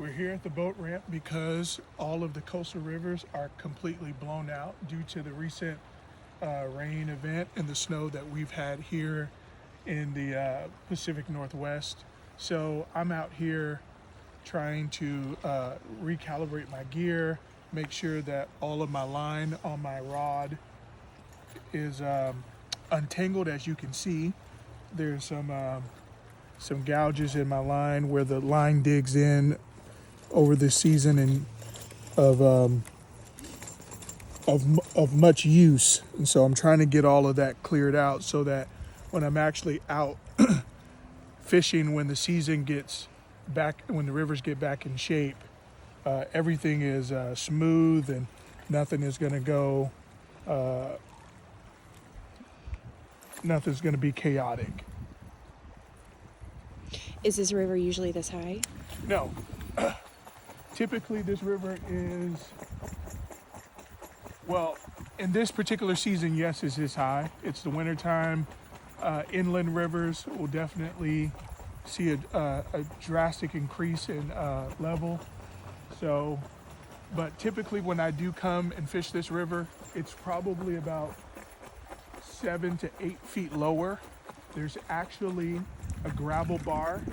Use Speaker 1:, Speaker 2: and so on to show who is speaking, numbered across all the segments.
Speaker 1: We're here at the boat ramp because all of the coastal rivers are completely blown out due to the recent rain event and the snow that we've had here in the Pacific Northwest. So I'm out here trying to recalibrate my gear, make sure that all of my line on my rod is untangled. As you can see, there's some gouges in my line where the line digs in over the season and of much use, and so I'm trying to get all of that cleared out so that when I'm actually out fishing, when the season gets back, when the rivers get back in shape, everything is smooth and nothing is going to go, nothing's going to be chaotic.
Speaker 2: Is this river usually this high?
Speaker 1: No. Typically this river is, well, in this particular season, yes, it's this high. It's the winter time. Inland rivers will definitely see a drastic increase in level. So, but typically when I do come and fish this river, it's probably about 7 to 8 feet lower. There's actually a gravel bar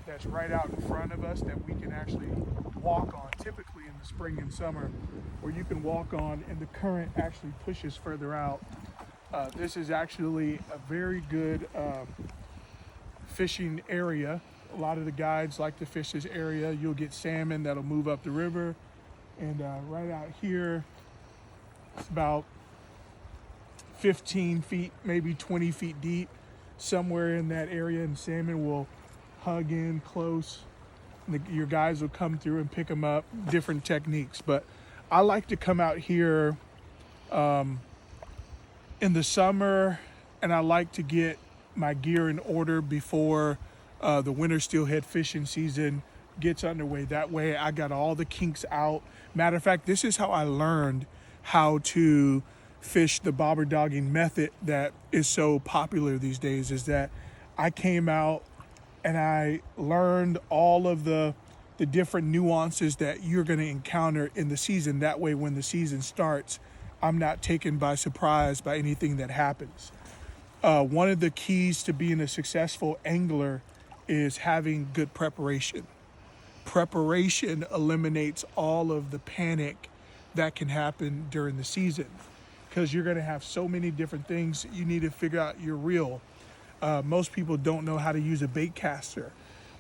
Speaker 1: that's right out in front of us that we can actually walk on, typically in the spring and summer, where you can walk on and the current actually pushes further out. This is actually a very good fishing area. A lot of the guides like to fish this area. You'll get salmon that'll move up the river, and right out here it's about 15 feet, maybe 20 feet deep, somewhere in that area, and salmon will hug in close. Your guys will come through and pick them up, different techniques. But I like to come out here in the summer, and I like to get my gear in order before the winter steelhead fishing season gets underway. That way I got all the kinks out. Matter of fact, this is how I learned how to fish the bobber dogging method that is so popular these days, is that I came out and I learned all of the different nuances that you're going to encounter in the season. That way when the season starts, I'm not taken by surprise by anything that happens. One of the keys to being a successful angler is having good preparation. Preparation eliminates all of the panic that can happen during the season, because you're going to have so many different things. You need to figure out your reel. Most people don't know how to use a bait caster,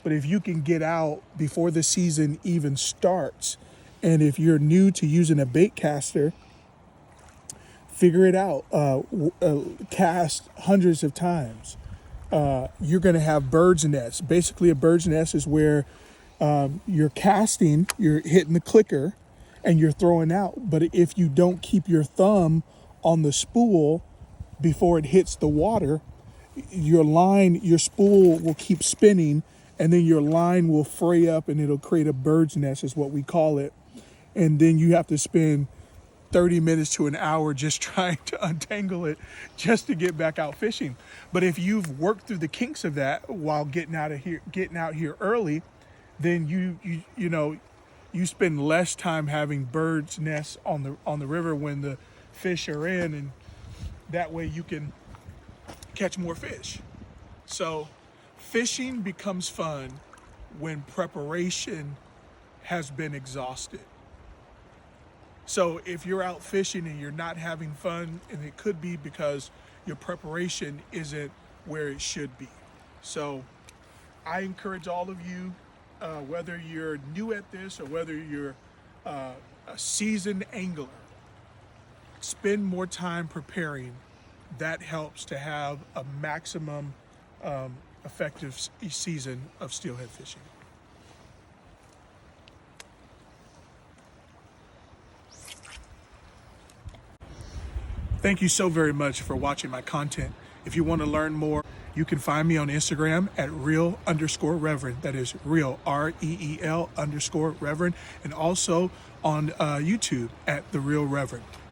Speaker 1: but if you can get out before the season even starts, and if you're new to using a bait caster, figure it out. Cast hundreds of times. You're going to have bird's nests. Basically, a bird's nest is where you're casting, you're hitting the clicker, and you're throwing out. But if you don't keep your thumb on the spool before it hits the water, your line, your spool will keep spinning, and then your line will fray up and it'll create a bird's nest, is what we call it. And then you have to spend 30 minutes to an hour just trying to untangle it just to get back out fishing. But if you've worked through the kinks of that while getting out here early, then you spend less time having bird's nests on the river when the fish are in, and that way you can catch more fish. So fishing becomes fun when preparation has been exhausted. So if you're out fishing and you're not having fun, and it could be because your preparation isn't where it should be. So I encourage all of you, whether you're new at this or whether you're a seasoned angler, spend more time preparing. That helps to have a maximum effective season of steelhead fishing. Thank you so very much for watching my content. If you want to learn more, you can find me on Instagram at real_reverend. That is real, REEL_reverend. And also on YouTube at The Real Reverend.